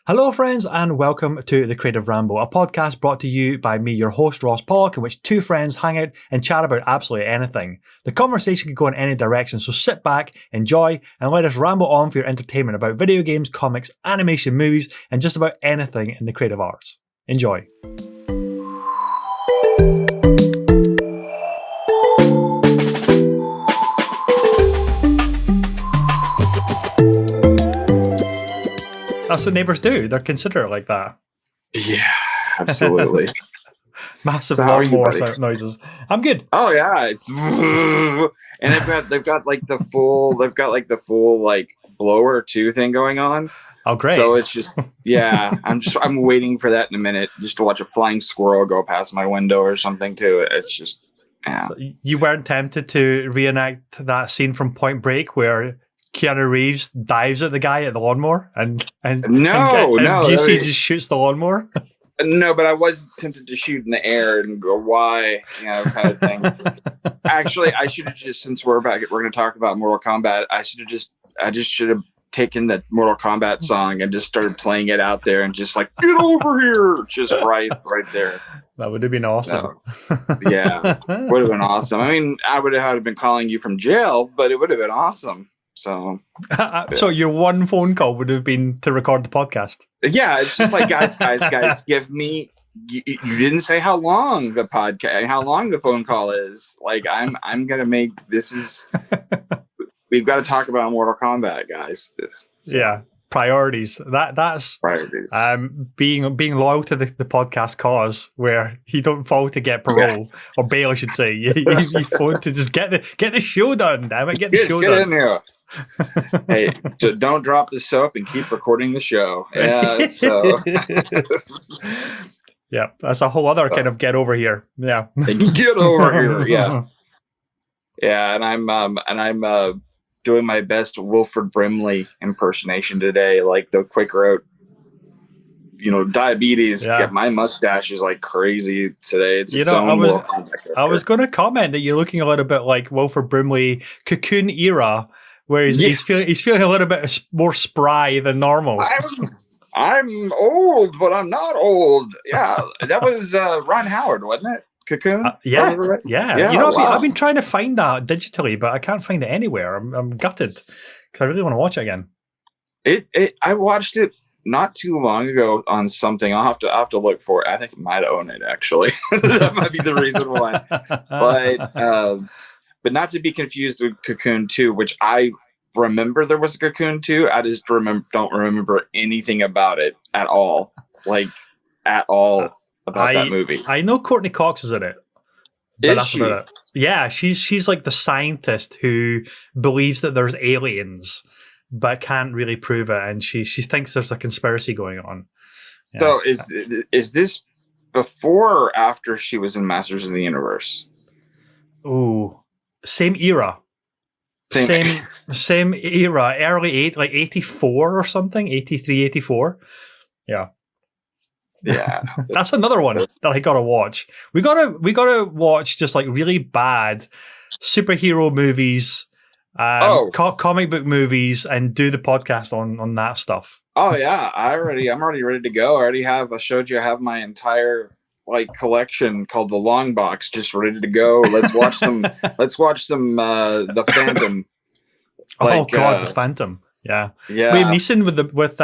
Hello, friends, and welcome to the Creative Ramble, a podcast brought to you by me, your host, Ross Pollock, in which two friends hang out and chat about absolutely anything. The conversation can go in any direction, so sit back, enjoy, and let us ramble on for your entertainment about video games, comics, animation, movies, and just about anything in the creative arts. Enjoy. That's what neighbours do. They're considerate like that. Yeah, absolutely. Massive So how are you, lawnmower buddy? noises. I'm good. Oh yeah, it's and they've got like the full like blower too thing going on. Oh, great. So it's just I'm waiting for that in a minute just to watch a flying squirrel go past my window or something too. It's just So you weren't tempted to reenact that scene from Point Break where Keanu Reeves dives at the guy at the lawnmower and Busey just shoots the lawnmower? No, but I was tempted to shoot in the air and go, why, kind of thing. Actually, I should have just, since we're going to talk about Mortal Kombat, I just should have taken the Mortal Kombat song and just started playing it out there and just like, get over here, just right there. That would have been awesome. Yeah, would have been awesome. I mean, I would have been calling you from jail, but it would have been awesome. So, So your one phone call would have been to record the podcast. Yeah, it's just like, guys, give me. You didn't say how long the phone call is. Like, I'm gonna make this is. We've got to talk about Mortal Kombat, guys. So, yeah, priorities. That's priorities. Being loyal to the podcast cause, where you don't fall to get parole or bail, I should say. You phone to just get the show done. Damn it, get the show done. Get in here. Hey, don't drop the soap and keep recording the show. Yeah, so yeah, that's a whole other kind of get over here. Yeah, get over here. Yeah, yeah, and I'm doing my best Wilford Brimley impersonation today, like the quick route. Diabetes. Yeah, my mustache is like crazy today. It's I was going to comment that you're looking a little bit like Wilford Brimley Cocoon era. Where he's feeling a little bit more spry than normal. I'm old, but I'm not old. Yeah, that was Ron Howard, wasn't it? Cocoon. Yeah. I've been trying to find that digitally, but I can't find it anywhere. I'm gutted because I really want to watch it again. I watched it not too long ago on something. I'll have to look for it. I think I might own it actually. That might be the reason why. But not to be confused with Cocoon 2, which I remember there was a Cocoon 2. I just don't remember anything about it at all. Like, at all about that movie. I know Courtney Cox is in it. Is she? About it. Yeah, she's like the scientist who believes that there's aliens, but can't really prove it. And she thinks there's a conspiracy going on. Yeah. So is this before or after she was in Masters of the Universe? Ooh. Same era. Same era. Early 84 or something. 83, 84. Yeah. Yeah. That's another one that I gotta watch. We gotta watch just like really bad superhero movies, comic book movies, and do the podcast on that stuff. Oh yeah. I'm already ready to go. I showed you I have my entire collection called the Long Box just ready to go. Let's watch some The Phantom. The Phantom. Yeah. Liam Neeson with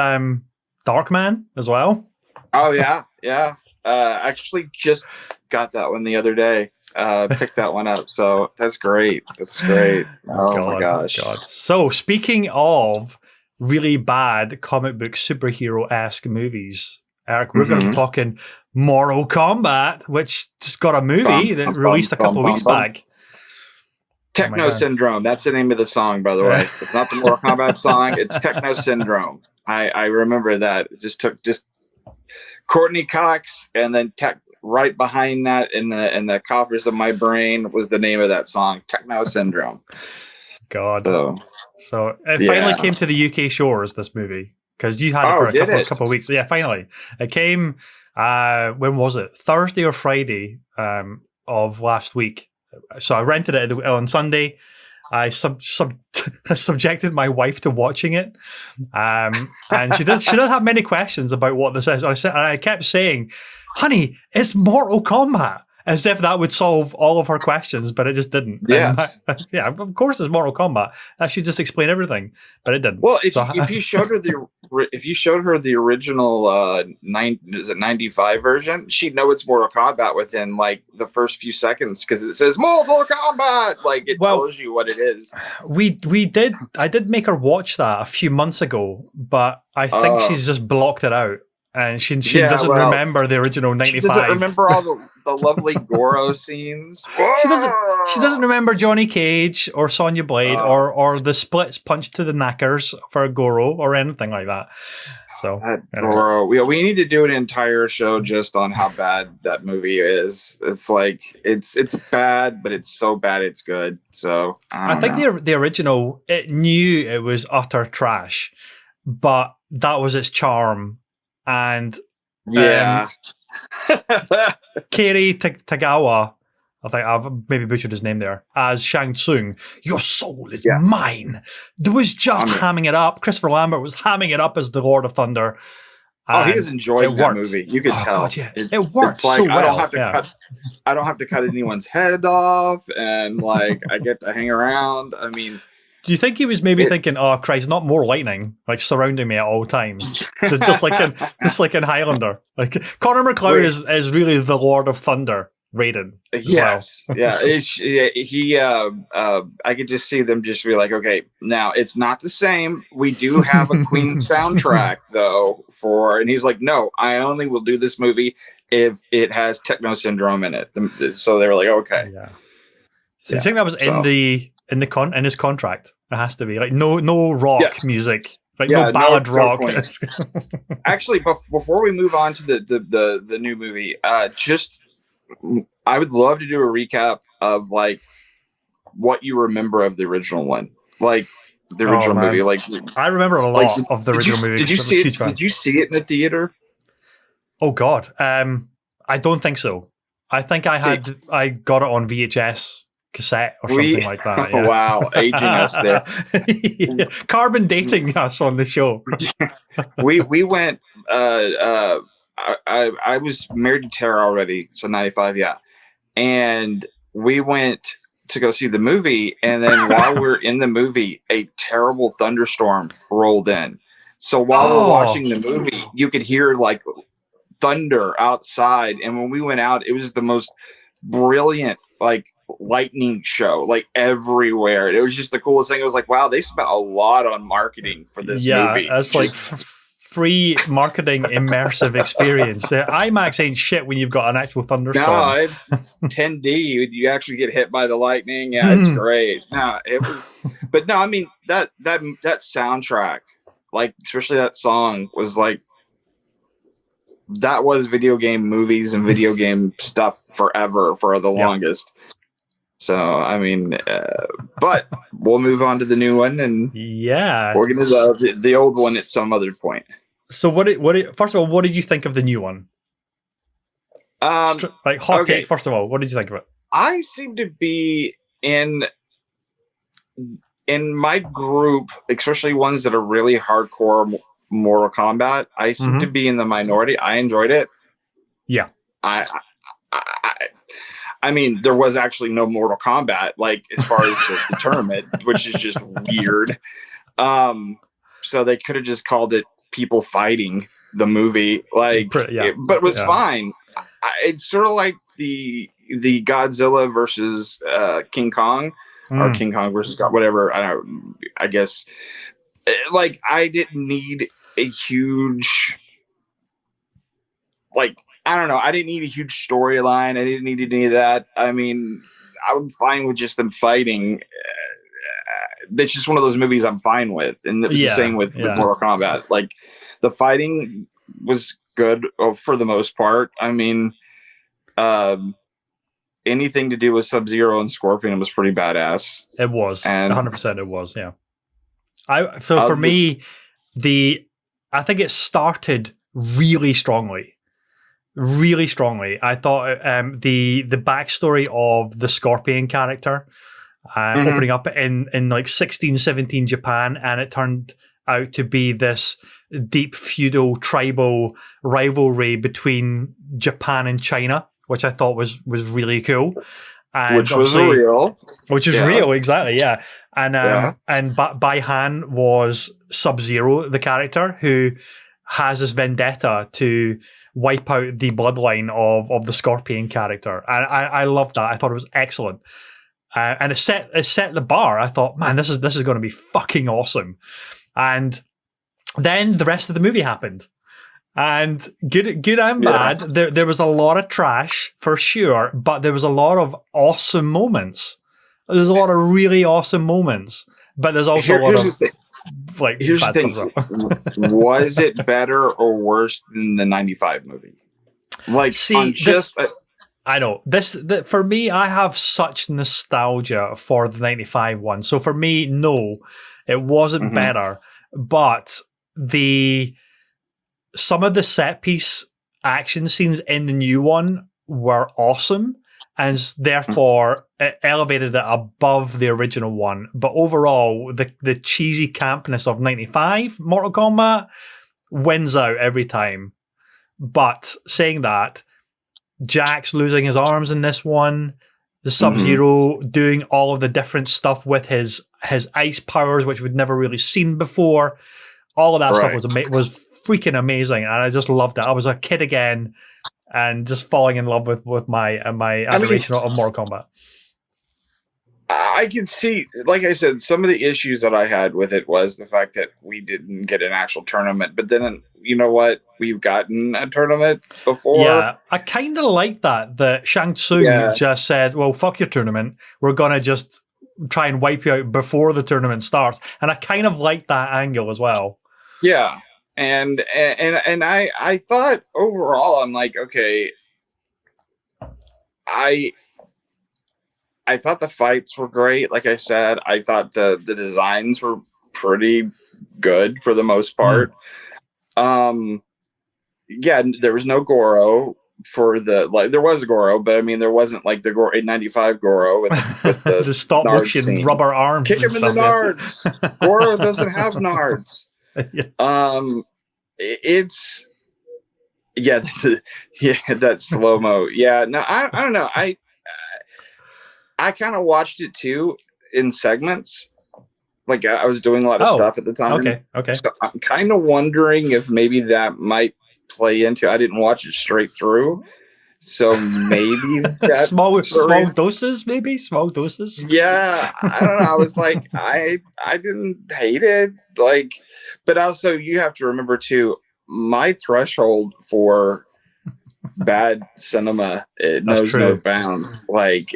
Darkman as well. Oh yeah. Actually just got that one the other day. Picked that one up. So that's great. Oh my gosh. God. So speaking of really bad comic book superhero-esque movies, Eric, we're going to be talking Mortal Kombat, which just got a movie that released a couple of weeks back. Techno Syndrome. That's the name of the song, by the way. It's not the Mortal Kombat song. It's Techno Syndrome. I remember that. It just took Courtney Cox, and then right behind that in the coffers of my brain was the name of that song, Techno Syndrome. God. So it finally came to the UK shores, this movie. Because you had it for a couple of weeks. Yeah, finally. It came, when was it? Thursday or Friday of last week. So I rented it on Sunday. I subjected my wife to watching it, and she didn't have many questions about what this is. I kept saying, "Honey, it's Mortal Kombat," as if that would solve all of her questions, but it just didn't. Yes. Yeah, of course it's Mortal Kombat. That should just explain everything, but it didn't. Well, if you showed her the original 95 version, she'd know it's Mortal Kombat within like the first few seconds because it says Mortal Kombat. Like it tells you what it is. I did make her watch that a few months ago, but I think she's just blocked it out. And she doesn't remember the original 95. She doesn't remember all the lovely Goro scenes. She doesn't remember Johnny Cage or Sonya Blade or the splits punch to the knackers for Goro or anything like that. So Goro, we need to do an entire show just on how bad that movie is. It's like it's bad, but it's so bad it's good. So I think the original, it knew it was utter trash, but that was its charm. And yeah, Keri Tagawa, I think I've maybe butchered his name there, as Shang Tsung. Your soul is mine. There was just hamming it up. Christopher Lambert was hamming it up as the Lord of Thunder. He was enjoying that movie. You could tell. God, yeah. It worked like, so well. I don't have to cut anyone's head off, and like I get to hang around. I mean. Do you think he was maybe thinking, "Oh Christ, not more lightning like surrounding me at all times"? So just like in Highlander, like Connor McLeod is really the Lord of Thunder rated. Yes, well. Yeah. I could just see them just be like, okay, now it's not the same. We do have a Queen soundtrack though and he's like, no, I only will do this movie if it has Techno Syndrome in it. So they were like, okay. Yeah. So you think that was in his contract? It has to be like no rock music, like no ballad rock. Actually, before we move on to the new movie, I would love to do a recap of like what you remember of the original one, like the original movie. Like I remember a lot of the original movie. Did you see it? Did you see it in the theater? Oh God, I don't think so. I think I got it on VHS. Cassette or something like that. Yeah. Wow, aging us there. Carbon dating us on the show. we went. I was married to Tara already, so 95, yeah. And we went to go see the movie, and then while we're in the movie, a terrible thunderstorm rolled in. So while we're watching the movie, you could hear like thunder outside, and when we went out, it was the most brilliant like lightning show like everywhere. It was just the coolest thing. It was like, wow, they spent a lot on marketing for this movie. That's like free marketing immersive experience. IMAX ain't shit when you've got an actual thunderstorm. No, it's 10D. You actually get hit by the lightning. Yeah, it's great. No, it was, but no, I mean that soundtrack, like especially that song, was like that was video game movies and video game stuff forever for the longest. So I mean, but we'll move on to the new one, and we're gonna love the old one at some other point. So first of all, what did you think of the new one? Like hot take. First of all, what did you think of it? I seem to be in my group, especially ones that are really hardcore Mortal Kombat. I seem to be in the minority. I enjoyed it. Yeah. I mean, there was actually no Mortal Kombat, like as far as the tournament, which is just weird. So they could have just called it people fighting the movie, like, but it was fine. It's sort of like the Godzilla versus King Kong, or King Kong versus God, whatever. I guess, like, I didn't need a huge, like, I don't know. I didn't need a huge storyline. I didn't need any of that. I mean, I'm fine with just them fighting. It's just one of those movies I'm fine with. And it was the same with Mortal Kombat. Like, the fighting was good for the most part. I mean, anything to do with Sub-Zero and Scorpion was pretty badass. It was. And 100% it was, yeah. For me, I think it started really strongly. Really strongly. I thought the backstory of the Scorpion character opening up in like 1617 Japan, and it turned out to be this deep feudal tribal rivalry between Japan and China, which I thought was really cool. And which was real. Which is real, exactly, yeah. And Bai Han was Sub-Zero, the character, who has this vendetta to wipe out the bloodline of the Scorpion character. And I loved that. I thought it was excellent. And it set the bar. I thought, man, this is going to be fucking awesome. And then the rest of the movie happened. And good and bad. There was a lot of trash for sure, but there was a lot of awesome moments. There's a lot of really awesome moments, but there's also a lot of like bad stuff. Was it better or worse than the 95 movie? Like, I know this for me, I have such nostalgia for the 95 one. So for me, no, it wasn't better, but some of the set piece action scenes in the new one were awesome, and therefore it elevated it above the original one. But overall, the cheesy campness of 95 Mortal Kombat wins out every time. But saying that, Jax losing his arms in this one, the Sub-Zero doing all of the different stuff with his ice powers, which we'd never really seen before, all of that stuff was freaking amazing, and I just loved it. I was a kid again, and just falling in love with my adoration of Mortal Kombat. I can see, like I said, some of the issues that I had with it was the fact that we didn't get an actual tournament. But then, you know what? We've gotten a tournament before. Yeah, I kind of like that Shang Tsung just said, well, fuck your tournament. We're going to just try and wipe you out before the tournament starts. And I kind of like that angle as well. Yeah. And I thought overall, I'm like, okay, I thought the fights were great. Like I said, I thought the designs were pretty good for the most part. Yeah, there was no Goro for there was a Goro, but I mean, there wasn't like the 895 Goro with the, the stop motion rubber arms. Kick him in the nards. Goro doesn't have nards. It's that slow mo. Yeah, no, I don't know. I kind of watched it too in segments. Like I was doing a lot of stuff at the time. Okay. So I'm kind of wondering if maybe that might play into. I didn't watch it straight through, so maybe that small doses, maybe small doses. Yeah, I don't know. I was like, I didn't hate it, like, but also you have to remember too, my threshold for bad cinema, it knows no bounds. Like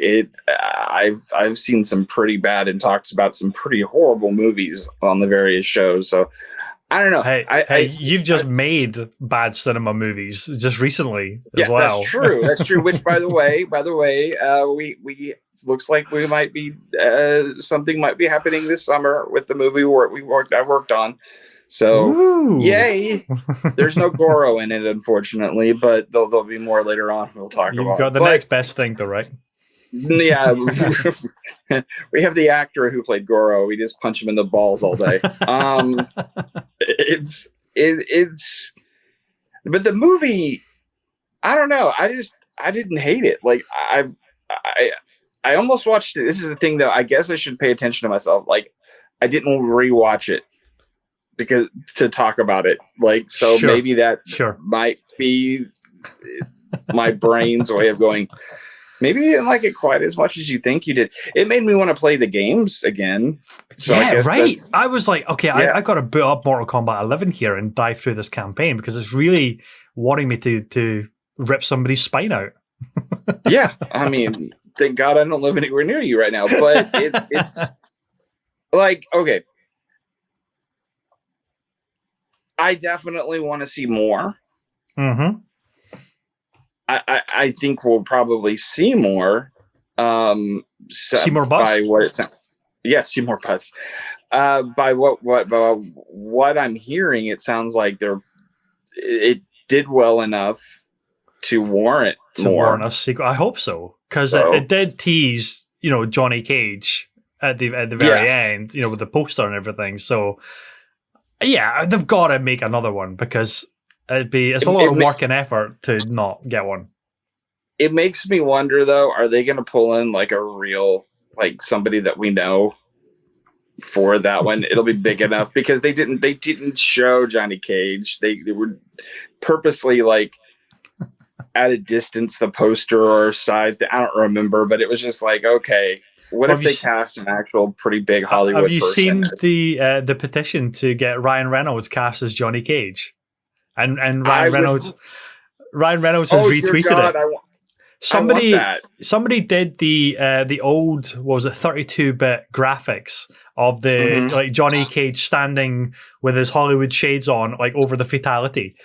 I've seen some pretty bad and talks about some pretty horrible movies on the various shows. So I don't know. Hey, you've just made bad cinema movies just recently as well. That's true. That's true. Which, by the way, we looks like we might be something might be happening this summer with the movie I worked on. So yay! There's no Goro in it, unfortunately, but there'll be more later on. We'll talk about. You've got the next best thing, though, right? Yeah, we have the actor who played Goro. We just punch him in the balls all day. It's but the movie, I don't know. I didn't hate it. Like I almost watched it. This is the thing though. I guess I should pay attention to myself. Like I didn't rewatch it because to talk about it. Like so maybe that might be my brain's way of going. Maybe you didn't like it quite as much as you think you did. It made me want to play the games again. So yeah, right. I was like, okay, I got to boot up Mortal Kombat 11 here and dive through this campaign because it's really wanting me to rip somebody's spine out. Yeah, I mean, thank God I don't live anywhere near you right now. But it's like, okay, I definitely want to see more. Mm-hmm. I think we'll probably see more. See more butts? By what it sounds. Yeah, see more butts. By what I'm hearing, it sounds like it did well enough to warrant more. Warrant a sequel. I hope so, because it did tease, Johnny Cage at the very end, with the poster and everything. So yeah, they've got to make another one because it's a lot of work and effort to not get one. It makes me wonder though, are they going to pull in like a real, like somebody that we know for that one? It'll be big enough because they didn't show Johnny Cage. They were purposely like at a distance, the poster or side. I don't remember, but it was just like, okay, what if they cast an actual pretty big Hollywood person? Have you seen the petition to get Ryan Reynolds cast as Johnny Cage? And Ryan Reynolds has retweeted it. Somebody did the old, what was it, 32-bit graphics of the like Johnny Cage standing with his Hollywood shades on, like over the fatality,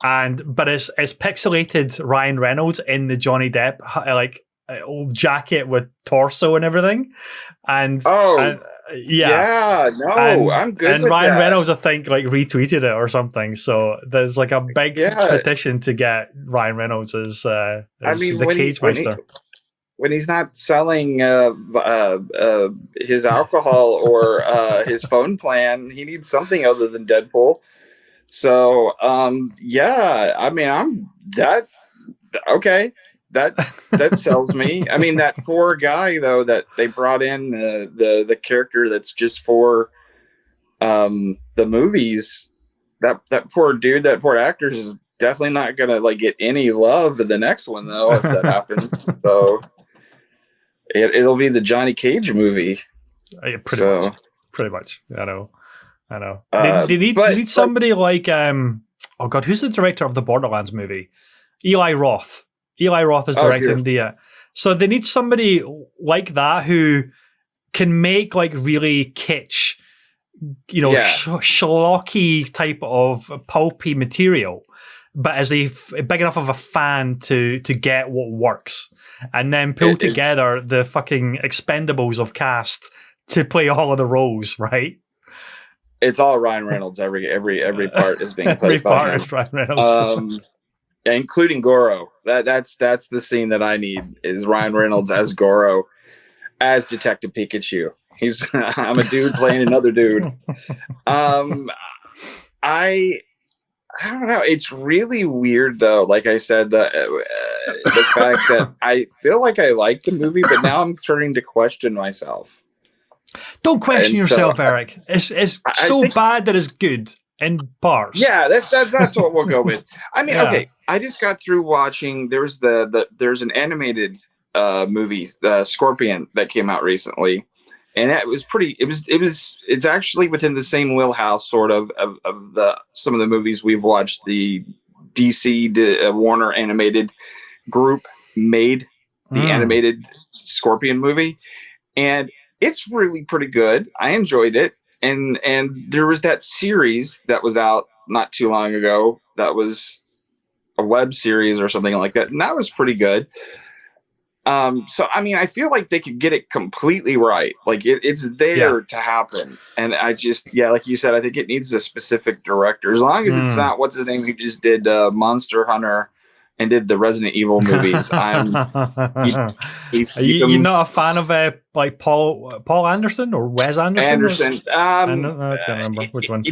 but it's pixelated Ryan Reynolds in the Johnny Depp like old jacket with torso and everything, I'm good. And Ryan Reynolds, I think, like retweeted it or something. So there's like a big petition to get Ryan Reynolds as the Cage Meister. When he's not selling his alcohol or his phone plan, he needs something other than Deadpool. So that sells me. I mean, that poor guy though that they brought in, the character that's just for the movies. That poor dude, that poor actor is definitely not gonna like get any love in the next one though if that happens. So it'll be the Johnny Cage movie. Pretty much. I know. They need somebody like oh god, who's the director of the Borderlands movie? Eli Roth. Eli Roth is directing so they need somebody like that who can make like really kitsch, schlocky type of pulpy material, but as big enough of a fan to get what works, and then pull together the fucking Expendables of cast to play all of the roles, right? It's all Ryan Reynolds. Every part is being played by him. Ryan Reynolds. Including Goro. That's the scene that I need is Ryan Reynolds as Goro, as Detective Pikachu. I'm a dude playing another dude. I don't know. It's really weird though. Like I said, the fact that I feel like I like the movie, but now I'm starting to question myself. Don't question yourself, Eric. It's so bad that it's good. In parts. Yeah, that's what we'll go with. I mean, okay, I just got through watching. There's an animated movie, Scorpion, that came out recently, and it was pretty. It's actually within the same wheelhouse, sort of some of the movies we've watched. The DC Warner animated group made the animated Scorpion movie, and it's really pretty good. I enjoyed it. And there was that series that was out not too long ago that was a web series or something like that, and that was pretty good. So I mean, I feel like they could get it completely right. Like it's there to happen, and I just like you said, I think it needs a specific director. As long as it's not what's his name who just did Monster Hunter and did the Resident Evil movies. You're not a fan of like Paul Anderson or Wes Anderson? I can't remember which one.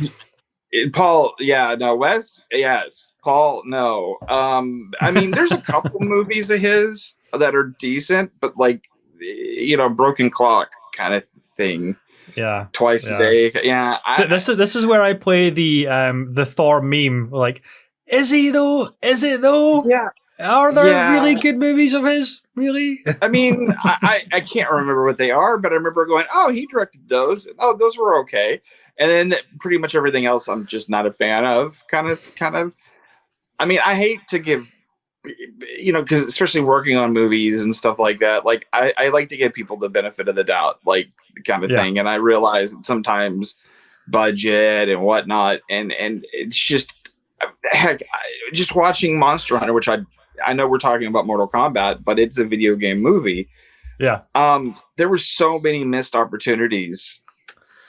Paul, Wes, yes. Paul, no. I mean, there's a couple movies of his that are decent, but like, Broken Clock kind of thing. Yeah, twice a day. Yeah, this is where I play the Thor meme. Like, is he though? Is it though? Yeah. Are there really good movies of his? Really? I mean, I can't remember what they are, but I remember going, oh, he directed those. Oh, those were okay. And then pretty much everything else I'm just not a fan of. Kind of. I mean, I hate to give, because especially working on movies and stuff like that, like I like to give people the benefit of the doubt, like kind of thing. And I realize that sometimes budget and whatnot, and it's just, heck, just watching Monster Hunter, which I know we're talking about Mortal Kombat, but it's a video game movie. Yeah. There were so many missed opportunities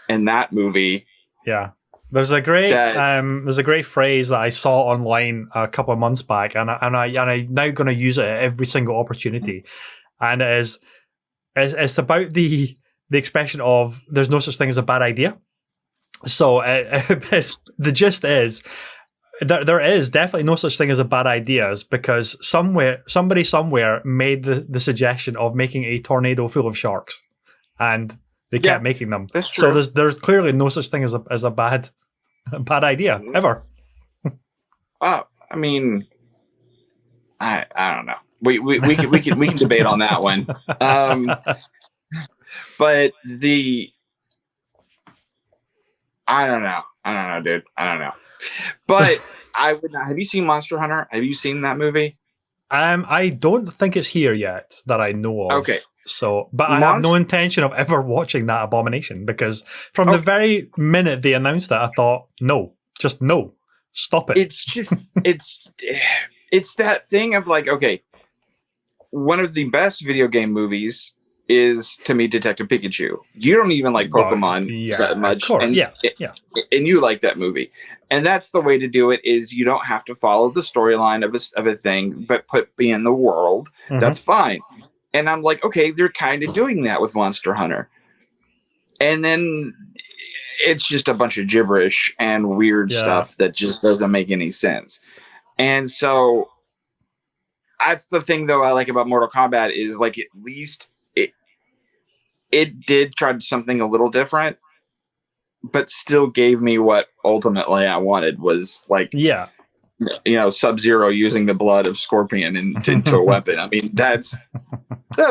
in that movie. Yeah. There's a great phrase that I saw online a couple of months back, and I'm now going to use it at every single opportunity. And it's about the the expression of "there's no such thing as a bad idea." So the gist is there is definitely no such thing as a bad ideas, because somebody somewhere made the suggestion of making a tornado full of sharks, and they kept making them. That's true. So there's clearly no such thing as a bad idea ever. I mean, I don't know. We can debate on that one. But I don't know, dude. I don't know. But I would not. Have you seen Monster Hunter? Have you seen that movie? I don't think it's here yet that I know of. Okay. So, but I have no intention of ever watching that abomination, because from the very minute they announced it, I thought, no, just no, stop it. It's just, it's that thing of like, okay, one of the best video game movies is, to me, Detective Pikachu. You don't even like Pokemon that much. And, and you like that movie. And that's the way to do it, is you don't have to follow the storyline of a thing, but be in the world. Mm-hmm. That's fine. And I'm like, okay, they're kind of doing that with Monster Hunter. And then it's just a bunch of gibberish and weird stuff that just doesn't make any sense. And so that's the thing, though, I like about Mortal Kombat is, like, at least it did try something a little different, but still gave me what ultimately I wanted, was like, Sub-Zero using the blood of Scorpion into a weapon. I mean, that's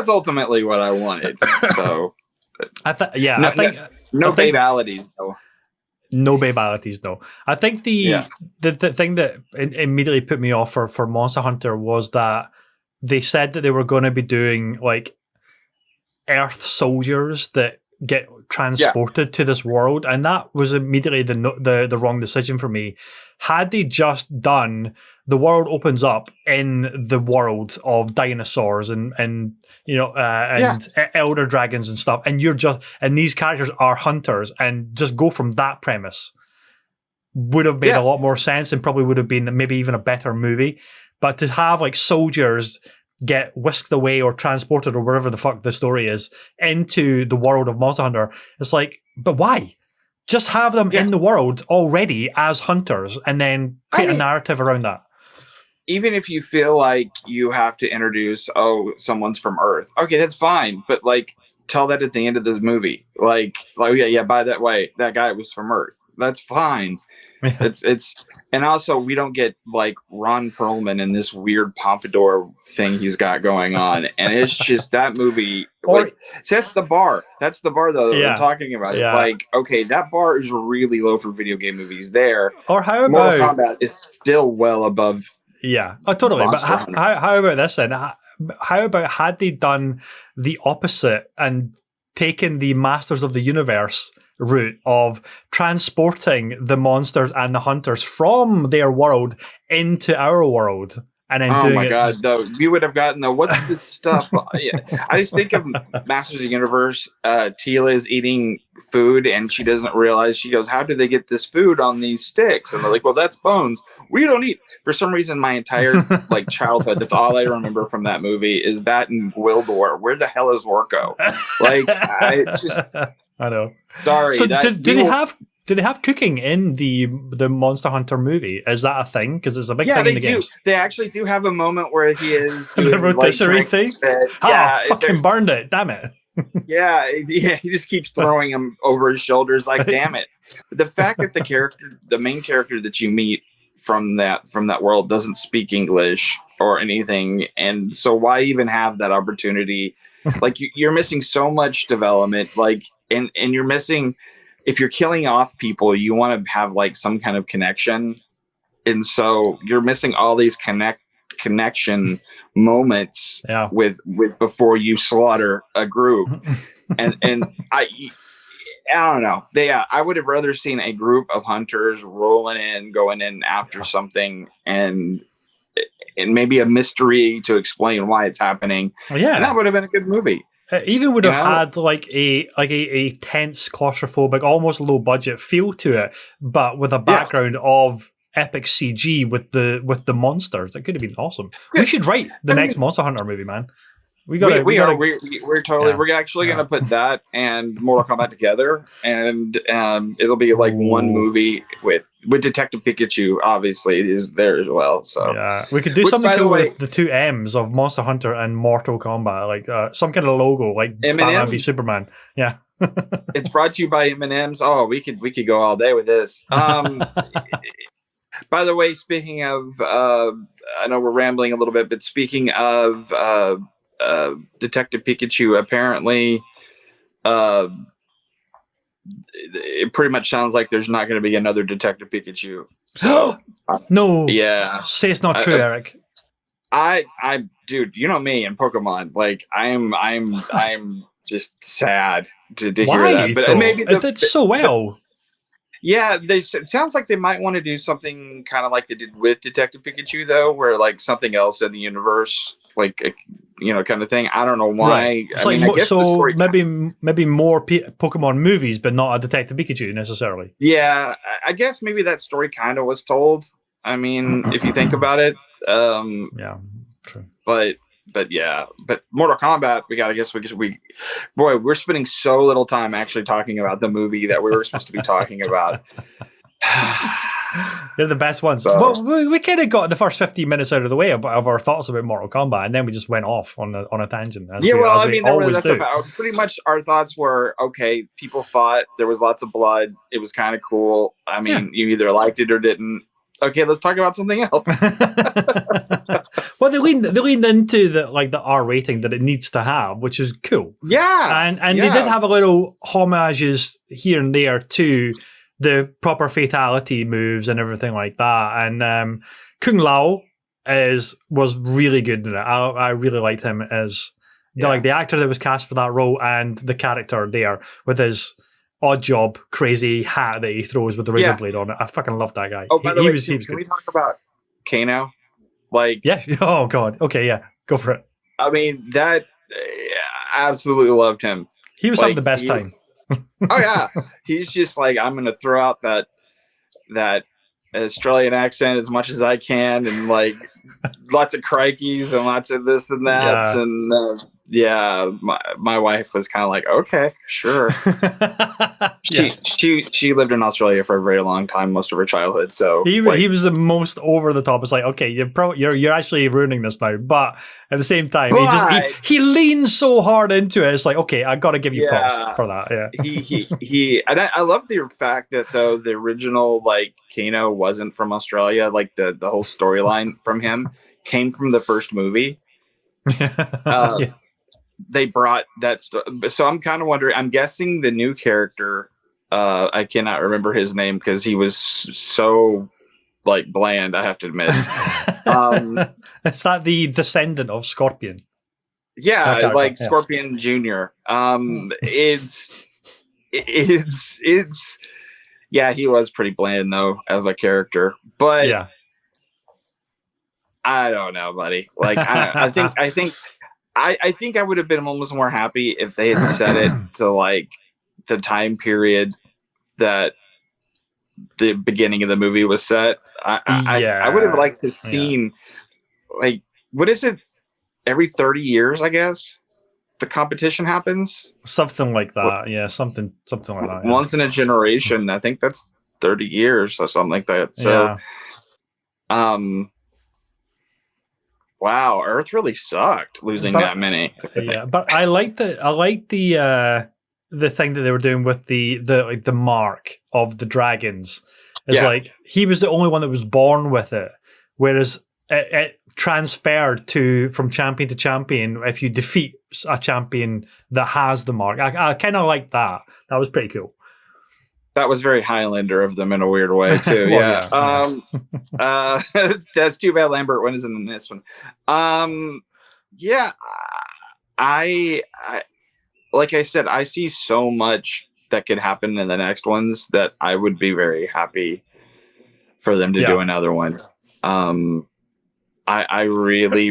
ultimately what I wanted. So I think no babalities though. No babalities, no. I think the thing that immediately put me off for Monster Hunter was that they said that they were going to be doing like Earth soldiers that get transported to this world, and that was immediately the wrong decision for me. Had they just done the world opens up in the world of dinosaurs and elder dragons and stuff, and and these characters are hunters, and just go from that premise, would have made a lot more sense, and probably would have been maybe even a better movie. But to have like soldiers get whisked away or transported or wherever the fuck the story is into the world of Monster Hunter, it's like, but why? Just have them in the world already as hunters, and then create a narrative around that. Even if you feel like you have to introduce, someone's from Earth, okay, that's fine. But like, tell that at the end of the movie, like, by that way, that guy was from Earth. That's fine. It's and also we don't get like Ron Perlman in this weird pompadour thing he's got going on, and it's just that movie. That's the bar. That's the bar though that we're talking about. It's like, okay, that bar is really low for video game movies there. Or how about Mortal Kombat is still well above. Yeah, totally. But how about this then? How about had they done the opposite and taken the Masters of the Universe route of transporting the monsters and the hunters from their world into our world, and then though, we would have gotten what's this stuff? I just think of Masters of the Universe. Tila is eating food and she doesn't realize. She goes, "How did they get this food on these sticks?" And they're like, "Well, that's bones. We don't eat." For some reason, my entire like childhood, that's all I remember from that movie is that in Gwildor. Where the hell is Orko? Like, I know. Sorry. So did they have cooking in the Monster Hunter movie? Is that a thing? Because it's a big thing in the games. They actually do have a moment where he is doing the rotisserie thing. Fucking burned it! Damn it! He just keeps throwing him over his shoulders. Like, damn it! The fact that the main character that you meet from that world doesn't speak English or anything, and so why even have that opportunity? Like, you're missing so much development. Like, and you're missing. If you're killing off people, you want to have like some kind of connection, and so you're missing all these connection moments with before you slaughter a group. and I don't know. I would have rather seen a group of hunters going in after something, and maybe a mystery to explain why it's happening. And that would have been a good movie. It even would have had like a tense, claustrophobic, almost low budget feel to it, but with a background of epic CG with the monsters. That could have been awesome. We should write the next Monster Hunter movie, man. We're totally yeah. We're actually gonna put that and Mortal Kombat together, and it'll be like one movie with Detective Pikachu. Obviously, is there as well. So yeah, we could do something cool with the two M's of Monster Hunter and Mortal Kombat, like some kind of logo, like Batman v Superman. Yeah. It's brought to you by M&M's. Oh, we could go all day with this. By the way, speaking of, I know we're rambling a little bit, but speaking of Detective Pikachu, apparently, it pretty much sounds like there's not going to be another Detective Pikachu. So, no, yeah, say it's not true, Eric. Dude, you know me and Pokemon. Like, I'm just sad to hear that. But maybe it did so well. Yeah, it sounds like they might want to do something kind of like they did with Detective Pikachu, though, where like something else in the universe, like kind of thing. I don't know why. Right. It's I guess so. Maybe more Pokemon movies, but not a Detective Pikachu necessarily. Yeah, I guess maybe that story kind of was told. I mean, if you think about it. Yeah, true. But yeah, Mortal Kombat, we're spending so little time actually talking about the movie that we were supposed to be talking about. They're the best ones. So, well, we kind of got the first 15 minutes out of the way of our thoughts about Mortal Kombat, and then we just went off on a tangent. Pretty much our thoughts were, okay, people thought there was lots of blood. It was kind of cool. I mean, you either liked it or didn't. Okay, let's talk about something else. Well, they leaned into the R rating that it needs to have, which is cool. Yeah, and they did have a little homages here and there to the proper fatality moves and everything like that. And Kung Lao was really good in it. I really liked him as the actor that was cast for that role, and the character there with his odd job crazy hat that he throws with the razor blade on it. I fucking love that guy. Oh, by the way, can we talk about Kano? Oh god. Okay, yeah, go for it. I mean, I absolutely loved him. He was having the best time. Oh yeah, he's just like, I'm gonna throw out that Australian accent as much as I can, and like lots of crikeys and lots of this and that, and my wife was kind of like, okay, sure. She lived in Australia for a very long time, most of her childhood. So he was the most over the top. It's like, okay, you're actually ruining this now, but at the same time, he leans so hard into it. It's like, okay, I got to give you props for that. Yeah, he and I love the fact that though the original Kano wasn't from Australia. Like the whole storyline from him came from the first movie. They brought that stuff. So I'm kind of wondering, I'm guessing the new character, I cannot remember his name because he was so bland, I have to admit. Is that the descendant of Scorpion? Yeah, Scorpion Jr. It's he was pretty bland though of a character. But I don't know, buddy. I think I would have been almost more happy if they had set it to the time period that the beginning of the movie was set. I would have liked to seen what is it? Every 30 years, I guess the competition happens. Something like that. Yeah, something like that. Yeah. Once in a generation. I think that's 30 years or something like that. So, wow, Earth really sucked losing that many. Yeah, but I like the thing that they were doing with the mark of the dragons. It's he was the only one that was born with it, whereas it transferred from champion to champion if you defeat a champion that has the mark. I kind of like that. That was pretty cool. That was very Highlander of them in a weird way too. That's too bad Lambert wasn't in this one. I like I said, I see so much that could happen in the next ones that I would be very happy for them to do another one. I really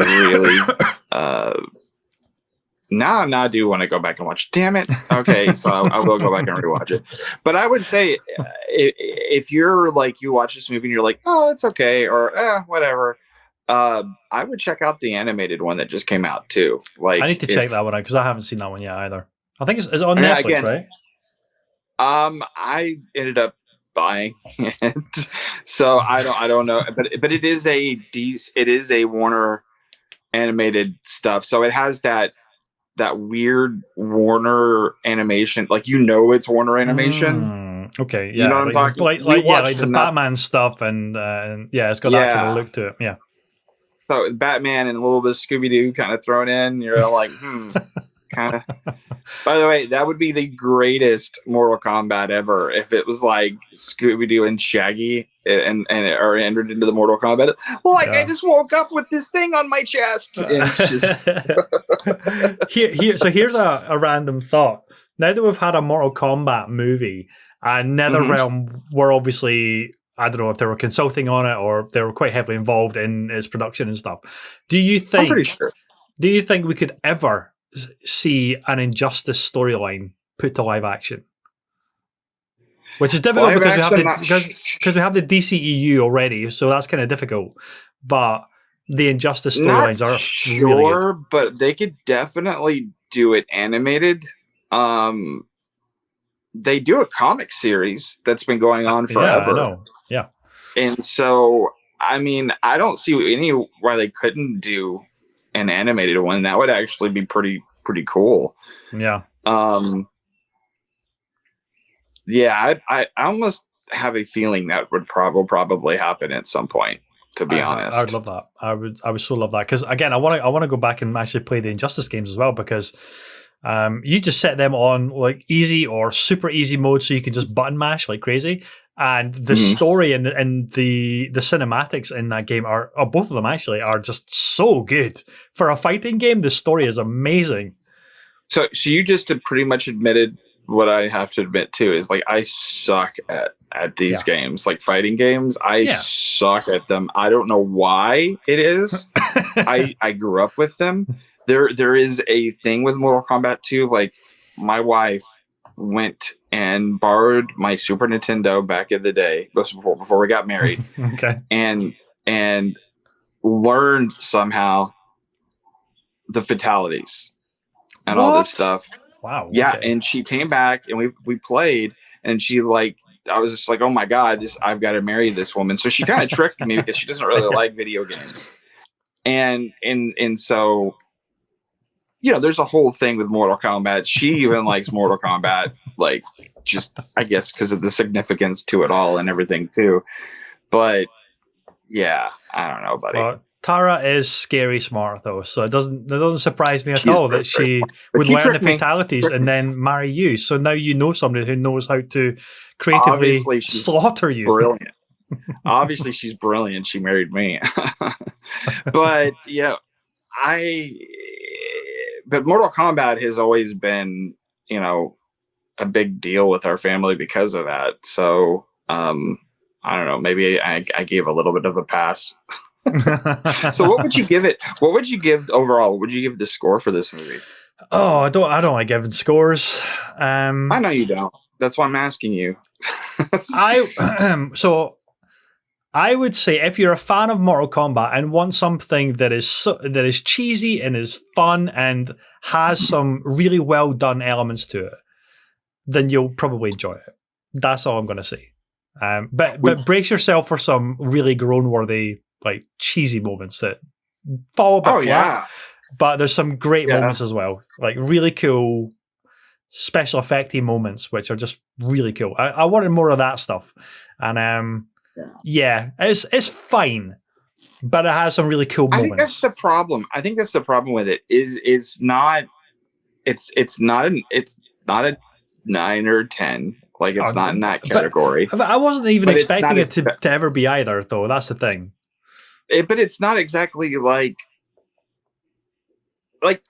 now I do want to go back and watch. Damn it. Okay, so I will go back and rewatch it. But I would say if you're you watch this movie and you're like, oh, it's okay, or whatever, I would check out the animated one that just came out too. Like, I need to check that one out because I haven't seen that one yet either. I think it's on Netflix, again, right? I ended up buying it, so I don't know, but it is a Warner animated stuff, so it has that weird Warner animation, like it's Warner animation. Okay, yeah, you know what I'm talking. Like the Batman stuff, and yeah, it's got that kind of look to it. Yeah. So Batman and a little bit of Scooby Doo kind of thrown in. You're like, kind of. By the way, that would be the greatest Mortal Kombat ever if it was like Scooby Doo and Shaggy and are entered into the Mortal Kombat. Well, I just woke up with this thing on my chest. And it's just So here's a random thought. Now that we've had a Mortal Kombat movie, and NetherRealm were obviously, I don't know if they were consulting on it or they were quite heavily involved in its production and stuff. Do you think? I'm pretty sure. Do you think we could ever see an Injustice storyline put to live action? Which is difficult because we have the DCEU already, so that's kind of difficult. But the Injustice storylines are really good. But they could definitely do it animated. They do a comic series that's been going on forever. Yeah, I know. Yeah. And so, I mean, I don't see any why they couldn't do an animated one. That would actually be pretty cool. Yeah. Yeah, I almost have a feeling that would probably happen at some point, to be honest. I would love that. I would so love that. Because again, I want to go back and actually play the Injustice games as well, because you just set them on like easy or super easy mode so you can just button mash like crazy. And the story and the cinematics in that game are both of them actually are just so good. For a fighting game, the story is amazing. So you just pretty much admitted what I have to admit too, is like I suck at these games, like fighting games. I suck at them. I don't know why it is. I grew up with them. There is a thing with Mortal Kombat 2. Like my wife went and borrowed my Super Nintendo back in the day, before we got married. Okay. And learned somehow the fatalities and all this stuff. Wow. Yeah, okay. and she came back and we played, and she I was just like, oh my God, I've got to marry this woman. So she kind of tricked me because she doesn't really like video games. And so, there's a whole thing with Mortal Kombat. She even likes Mortal Kombat, like, just, I guess, because of the significance to it all and everything too. But yeah, I don't know, buddy. Tara is scary smart though, so it doesn't surprise me at all that she would learn the fatalities and then marry you. So now you know somebody who knows how to creatively slaughter you. Brilliant. Obviously, she's brilliant. She married me. But yeah, but Mortal Kombat has always been, a big deal with our family because of that. So I don't know. Maybe I gave a little bit of a pass. So what would you give it? What would you give overall? What would you give the score for this movie? Oh, I don't like giving scores. I know you don't. That's why I'm asking you. So I would say if you're a fan of Mortal Kombat and want something that is cheesy and is fun and has some really well done elements to it, then you'll probably enjoy it. That's all I'm going to say. But brace yourself for some really groan-worthy, like cheesy moments that fall a bit flat. Yeah. But there's some great moments as well, like really cool special effecty moments, which are just really cool. I wanted more of that stuff, and it's fine, but it has some really cool moments. I think that's the problem. With it is it's not a 9 or 10. Like it's not in that category. But I wasn't even expecting it to ever be either, though. That's the thing. But it's not exactly like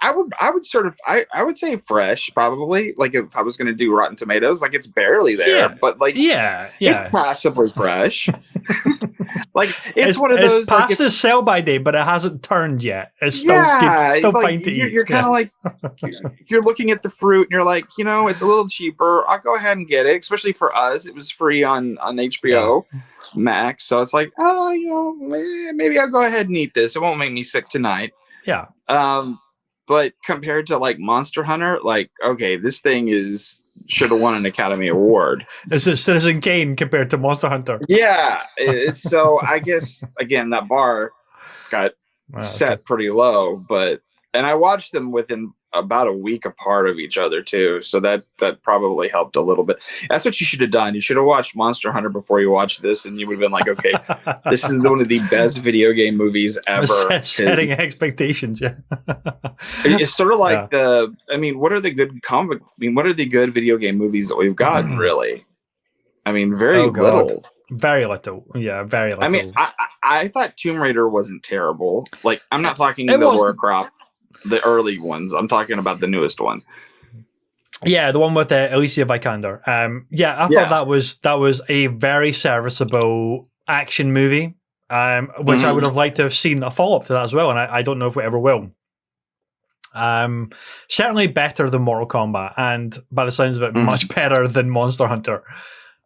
I would say fresh, probably. Like if I was going to do Rotten Tomatoes, like it's barely there, but like it's passably fresh. Like it's one of those. It's past the sell by date, but it hasn't turned yet. It's still like, fine to eat. You're kind of like you're looking at the fruit and you're like, it's a little cheaper. I'll go ahead and get it. Especially for us, it was free on HBO Max, so it's like, maybe I'll go ahead and eat this. It won't make me sick tonight. Yeah. But compared to like Monster Hunter, like, okay, this thing should have won an Academy Award. This is Citizen Kane compared to Monster Hunter. Yeah. So I guess, again, that bar got set pretty low, and I watched them within about a week apart of each other too. So that probably helped a little bit. That's what you should have done. You should have watched Monster Hunter before you watched this, and you would have been like, okay, this is one of the best video game movies ever. Setting expectations. Yeah. It's sort of like what are the good video game movies that we've gotten really? I mean, very little. Very little. Yeah, very little. I mean, I thought Tomb Raider wasn't terrible. Like, I'm not talking the Warcraft, the early ones. I'm talking about the newest one. Yeah, the one with Alicia Vikander. I thought that was a very serviceable action movie, which I would have liked to have seen a follow-up to that as well, and I don't know if we ever will. Certainly better than Mortal Kombat, and by the sounds of it, much better than Monster Hunter.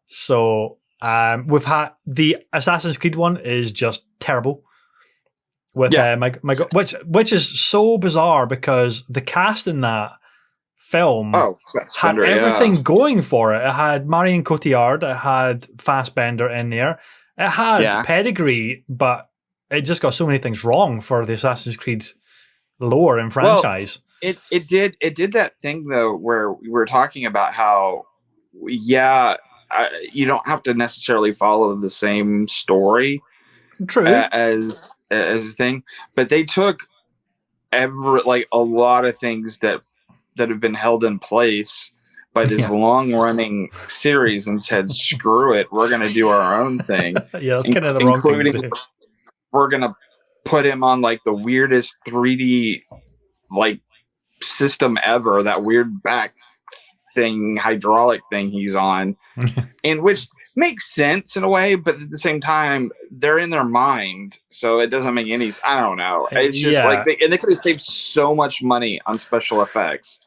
So we've had the Assassin's Creed one is just terrible. With which is so bizarre because the cast in that film had everything going for it. It had Marion Cotillard, it had Fassbender in there, it had pedigree, but it just got so many things wrong for the Assassin's Creed lore and franchise. Well, it did that thing though where we were talking about how you don't have to necessarily follow the same story. True. As a thing, but they took a lot of things that have been held in place by this long running series and said, screw it, we're going to do our own thing. That's kind of the wrong thing to do. We're going to put him on like the weirdest 3D like system ever, that weird back thing, hydraulic thing he's on, in which makes sense in a way, but at the same time, they're in their mind, so it doesn't make any. I don't know. It's just like they could have saved so much money on special effects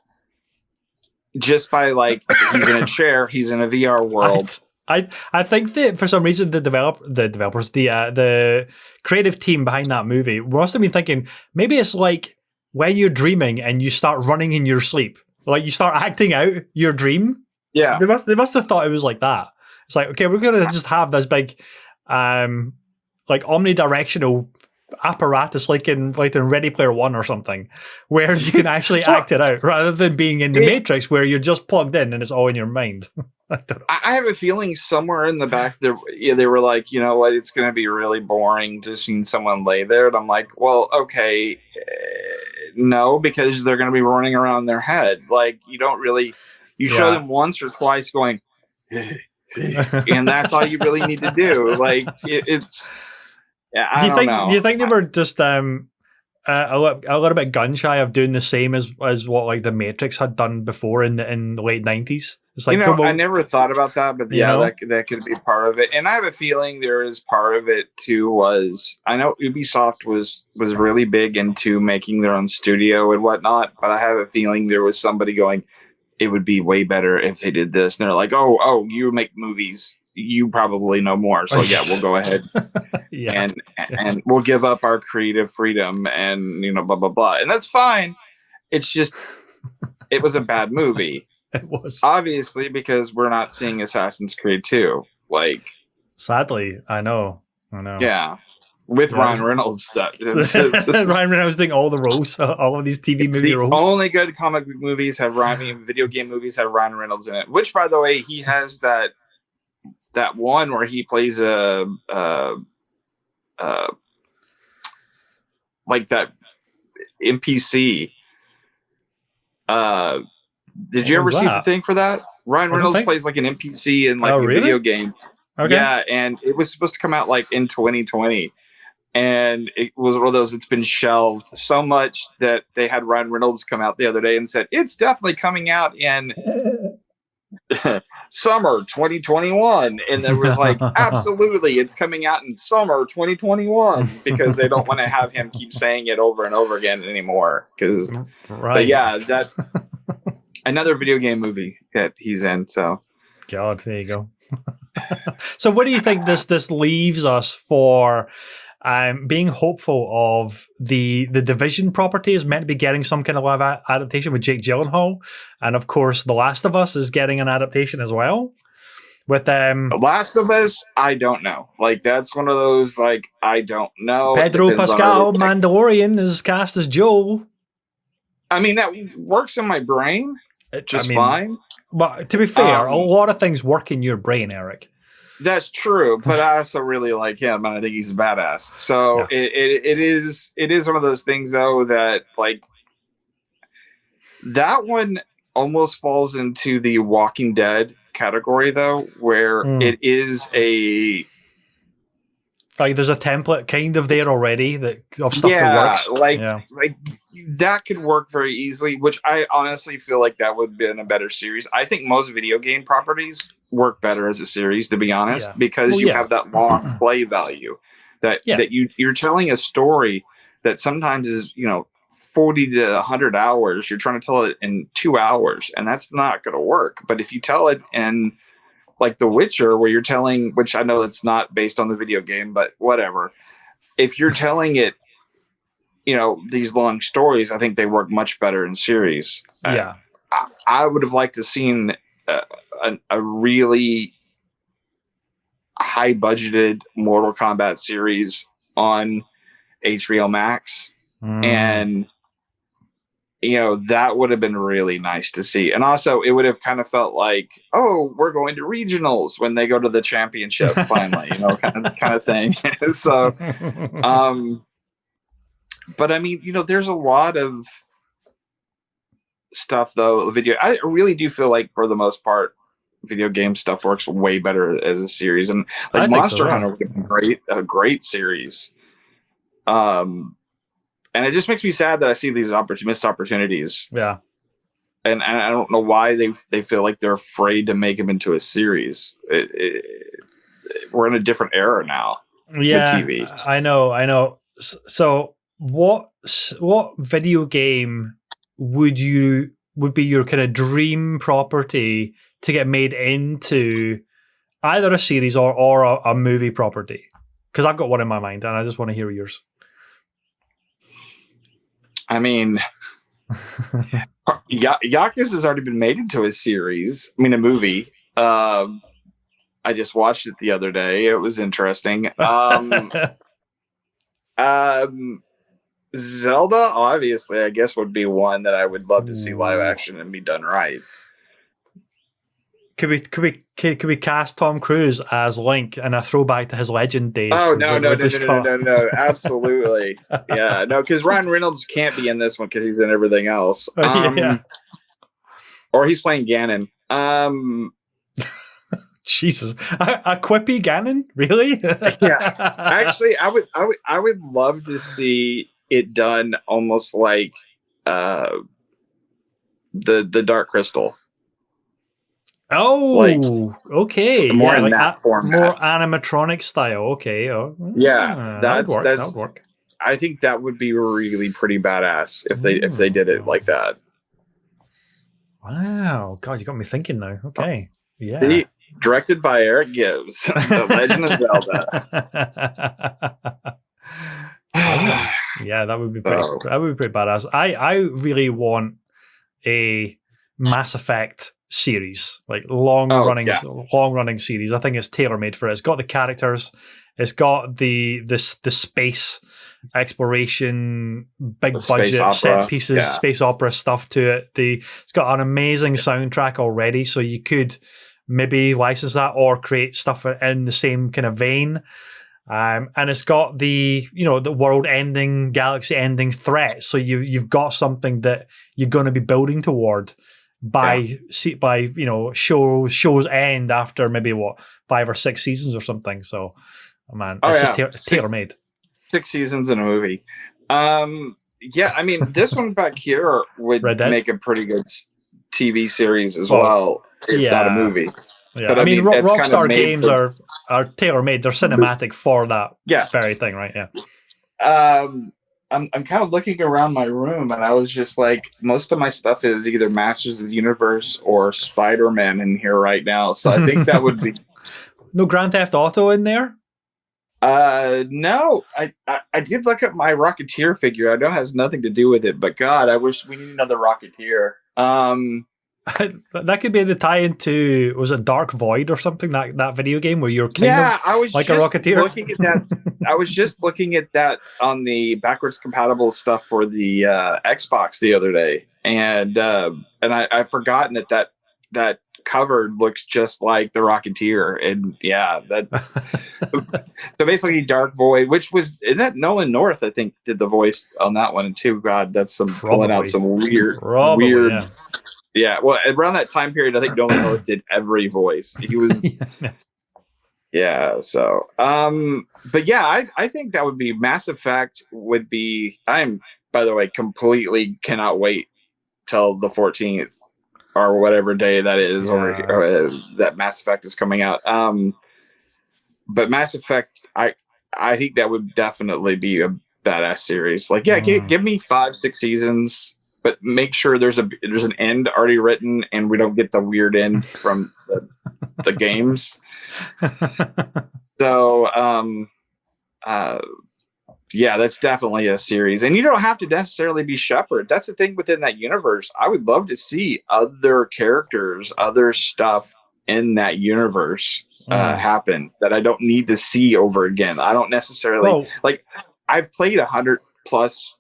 just by like he's in a chair, he's in a VR world. I think that for some reason the developers, the creative team behind that movie must have been thinking maybe it's like when you're dreaming and you start running in your sleep, like you start acting out your dream. Yeah, they must have thought it was like that. It's like, okay, we're going to just have this big, like omnidirectional apparatus, like in Ready Player One or something, where you can actually act it out, rather than being in the Matrix where you're just plugged in and it's all in your mind. I don't know. I have a feeling somewhere in the back there, they were like, you know what, it's going to be really boring just seeing someone lay there. And I'm like, well, okay, no, because they're going to be running around their head. Like, you don't really, you show them once or twice going, and that's all you really need to do. Like it's. Yeah, I don't know. Do you think they were just a little bit gun shy of doing the same as what like the Matrix had done before in the late 90s? It's like, I never thought about that, but that could be part of it. And I have a feeling there is part of it too. I know Ubisoft was really big into making their own studio and whatnot, but I have a feeling there was somebody going, it would be way better if they did this. And they're like, oh, you make movies, you probably know more. So yeah, we'll go ahead and we'll give up our creative freedom and, blah, blah, blah. And that's fine. It's just, it was a bad movie. It was. Obviously, because we're not seeing Assassin's Creed 2. Like, sadly, I know. Yeah. With Ryan Reynolds stuff. Ryan Reynolds doing all the roles, all of these TV movie roles. Only good comic book movies have video game movies have Ryan Reynolds in it. Which, by the way, he has that one where he plays like that NPC. Did you ever see the thing for that? Ryan Reynolds plays like an NPC in like a video game. Okay. Yeah, and it was supposed to come out like in 2020. And it was one of those, it's been shelved so much that they had Ryan Reynolds come out the other day and said, it's definitely coming out in summer 2021, and there was like, absolutely, it's coming out in summer 2021, because they don't want to have him keep saying it over and over again anymore. Because, but yeah, that another video game movie that he's in. So, God, there you go. So, what do you think this leaves us for? Being hopeful of the Division property is meant to be getting some kind of live adaptation with Jake Gyllenhaal, and of course, The Last of Us is getting an adaptation as well. With The Last of Us, I don't know. Like, that's one of those, like, I don't know. Pedro Pascal, Mandalorian, is cast as Joel. I mean, that works in my brain just fine. But to be fair, a lot of things work in your brain, Eric. That's true, but I also really like him, and I think he's a badass. So yeah. it is one of those things, though, that like that one almost falls into the Walking Dead category, though, where it is like there's a template kind of there already of stuff that works. Like that could work very easily, which I honestly feel like that would have been a better series. I think most video game properties work better as a series, to be honest, because you have that long play value that you're telling a story that sometimes is, 40 to 100 hours. You're trying to tell it in 2 hours, and that's not going to work. But if you tell it in like The Witcher, where you're telling, which I know that's not based on the video game, but whatever. If you're telling it, these long stories, I think they work much better in series. Yeah. I would have liked to seen a really high budgeted Mortal Kombat series on HBO Max. And that would have been really nice to see. And also it would have kind of felt like, oh, we're going to regionals when they go to the championship finally, kind of thing. So, but I mean, there's a lot of stuff though. I really do feel like for the most part, video game stuff works way better as a series. And like Monster Hunter would have been a great series. And it just makes me sad that I see these missed opportunities. Yeah. And I don't know why they feel like they're afraid to make them into a series. We're in a different era now. Yeah, with TV. I know. So what video game would be your kind of dream property to get made into either a series or a movie property? Because I've got one in my mind, and I just want to hear yours. I mean, Yakuza has already been made into a series. I mean, a movie. I just watched it the other day. It was interesting. Zelda, obviously, I guess would be one that I would love to see live action and be done right. Could we cast Tom Cruise as Link and a throwback to his Legend days? Oh no! Absolutely, yeah, no, because Ryan Reynolds can't be in this one because he's in everything else. Or he's playing Ganon. Jesus, a quippy Ganon, really? Yeah, actually, I would love to see it done almost like the Dark Crystal. Oh, okay. More in that format. More animatronic style. Okay. Oh, that would work. I think that would be really pretty badass if they did it like that. Wow. God, you got me thinking now. Okay. Yeah. See, directed by Eric Gibbs, The Legend of Zelda. Yeah, that would be pretty. That would be pretty badass. I really want a Mass Effect series, like long running series. I think it's tailor made for it. It's got the characters, it's got the space exploration, big budget set pieces, space opera stuff to it. It's got an amazing soundtrack already, so you could maybe license that or create stuff in the same kind of vein. And it's got the world ending, galaxy ending threat. So you've got something that you're going to be building toward by show's end after maybe 5 or 6 seasons or something. So it's just tailor made. 6 seasons in a movie. I mean, this one back here would make a pretty good. TV series as well. It's not a movie. Yeah, but I mean, it's Rockstar kind of games are tailor made. They're cinematic for that very thing, right? Yeah. I'm kind of looking around my room, and I was just like, most of my stuff is either Masters of the Universe or Spider-Man in here right now. So I think that would be no Grand Theft Auto in there. No, I did look at my Rocketeer figure. I know it has nothing to do with it, but God, I wish we need another Rocketeer. That could be the tie-in to, was it Dark Void or something, that video game where you're kind of I was like just a Rocketeer? Looking at that. I was just looking at that on the backwards compatible stuff for the Xbox the other day, and I've forgotten that cover looks just like the Rocketeer, and so basically Dark Void, which was, is that Nolan North, I think, did the voice on that one too. God, that's pulling out some weird yeah, well, around that time period, I think Nolan North did every voice. He was, so, but yeah, I think that would be Mass Effect would be, by the way, completely cannot wait till the 14th or whatever day that is, or that Mass Effect is coming out. But Mass Effect, I think that would definitely be a badass series. Like, give me 5-6 seasons, but make sure there's an end already written, and we don't get the weird end from the games. So, that's definitely a series, and you don't have to necessarily be Shepard. That's the thing within that universe. I would love to see other characters, other stuff in that universe happen that I don't need to see over again. I don't necessarily like. I've played 100+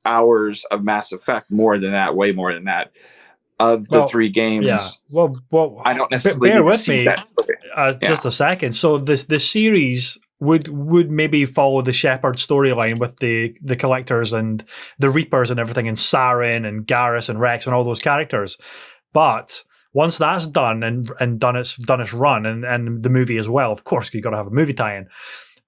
hours of Mass Effect, way more than that, of the 3 games. Yeah. Well, I don't necessarily bear with me that. Just a second. So this series would maybe follow the Shepard storyline with the Collectors and the Reapers and everything, and Saren and Garrus and Rex and all those characters. But once that's done and done its run, and the movie as well, of course, you've got to have a movie tie-in.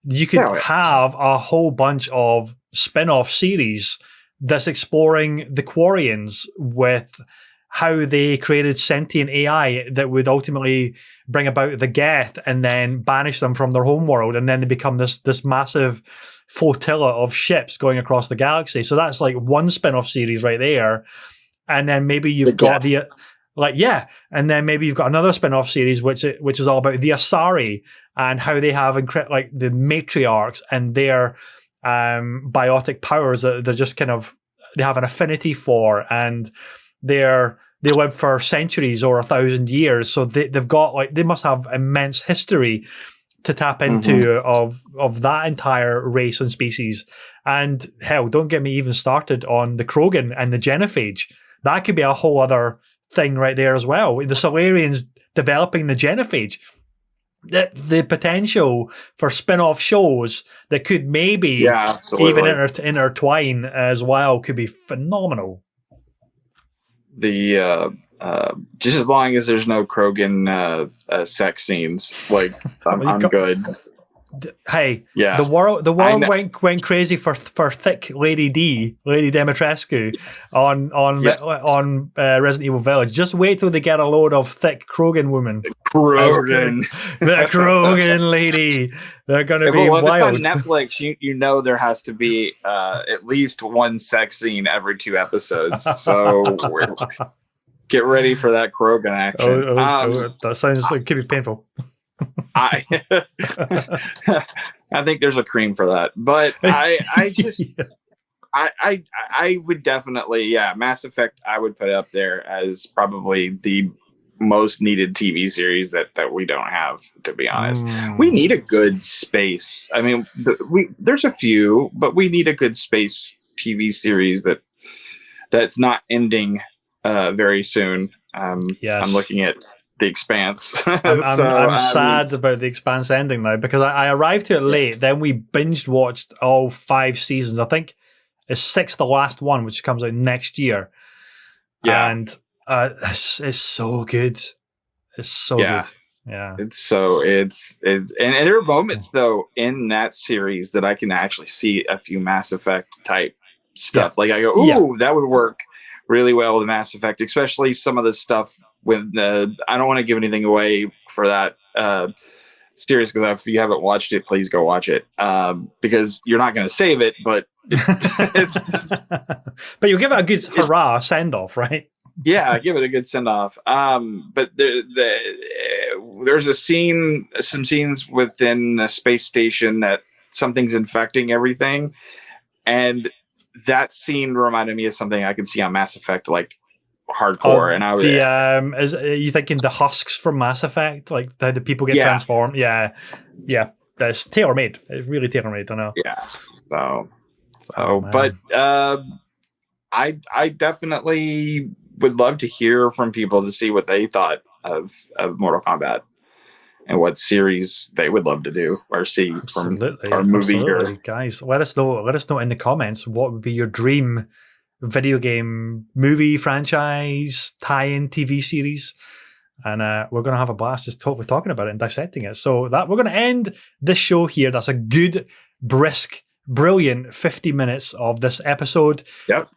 You could have a whole bunch of spin-off series that's exploring the Quarians with how they created sentient AI that would ultimately bring about the Geth and then banish them from their home world, and then they become this massive flotilla of ships going across the galaxy. So that's like one spin-off series right there. And then maybe you've got and then maybe you've got another spin-off series which is all about the Asari and how they have like the matriarchs and their biotic powers that they're just kind of, they have an affinity for, and they live for centuries or 1,000 years. So they've got they must have immense history to tap into of that entire race and species. And hell, don't get me even started on the Krogan and the Genophage. That could be a whole other thing right there as well. The Solarians developing the Genophage. The potential for spin-off shows that could maybe even intertwine as well could be phenomenal. The just as long as there's no Krogan sex scenes, like I'm good. Hey, the world went crazy for thick Lady Dimitrescu on Resident Evil Village. Just wait till they get a load of thick Krogan women. The Krogan lady. They're going to be wild. If it's on Netflix, you know there has to be at least one sex scene every 2 episodes. So get ready for that Krogan action. That sounds like it could be painful. I think there's a cream for that, but I just I would definitely Mass Effect I would put up there as probably the most needed TV series that we don't have, to be honest. We need a good space. I mean, there's a few, but we need a good space TV series that's not ending very soon. Yes. I'm looking at The Expanse. I'm sad about The Expanse ending now, because I arrived to it late. Then we binge watched all 5 seasons. I think it's 6 the last one, which comes out next year. Yeah, and it's so good. It's so good. Yeah, it's and there are moments though in that series that I can actually see a few Mass Effect type stuff. Like I go, ooh, that would work really well with Mass Effect, especially some of the stuff with I don't want to give anything away for that series, because if you haven't watched it, please go watch it, because you're not going to save it, but but you'll give it a good hurrah send off, right? Yeah, give it a good send off. But there's some scenes within the space station that something's infecting everything, and that scene reminded me of something I could see on Mass Effect, like hardcore. And I was are you thinking the husks from Mass Effect, like how the people get transformed? Yeah, that's tailor made. It's really tailor made. I know. Yeah. But I definitely would love to hear from people to see what they thought of Mortal Kombat and what series they would love to do or see from our movie here. Guys, let us know in the comments what would be your dream video game movie franchise tie-in TV series, and we're going to have a blast just talking about it and dissecting it. So that we're going to end this show here. That's a good, brisk, brilliant 50 minutes of this episode. Yep.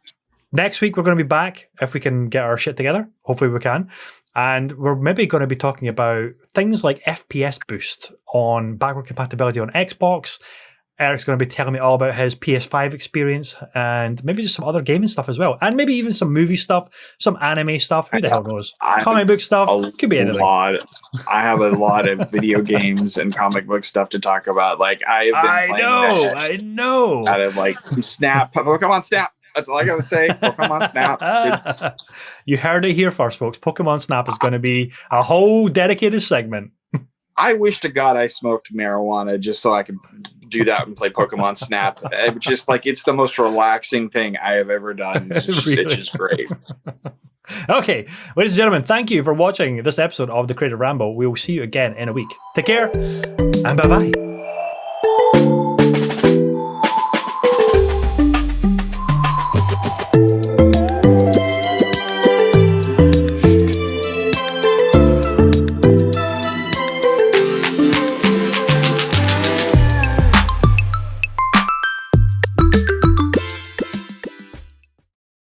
Next week, we're going to be back if we can get our shit together. Hopefully we can. And we're maybe going to be talking about things like FPS boost on backward compatibility on Xbox. Eric's going to be telling me all about his PS5 experience and maybe just some other gaming stuff as well. And maybe even some movie stuff, some anime stuff. Who the hell knows? Comic book stuff. Could be anything. I have a lot of video games and comic book stuff to talk about. Like, I have been playing I know. Out of like some Snap. Pokemon Snap. That's all I gotta say. Pokemon Snap. You heard it here first, folks. Pokemon Snap is going to be a whole dedicated segment. I wish to God I smoked marijuana just so I could do that and play Pokemon Snap. It's just like, it's the most relaxing thing I have ever done. It's just great. Okay, ladies and gentlemen, thank you for watching this episode of the Creative Ramble. We will see you again in a week. Take care and bye-bye.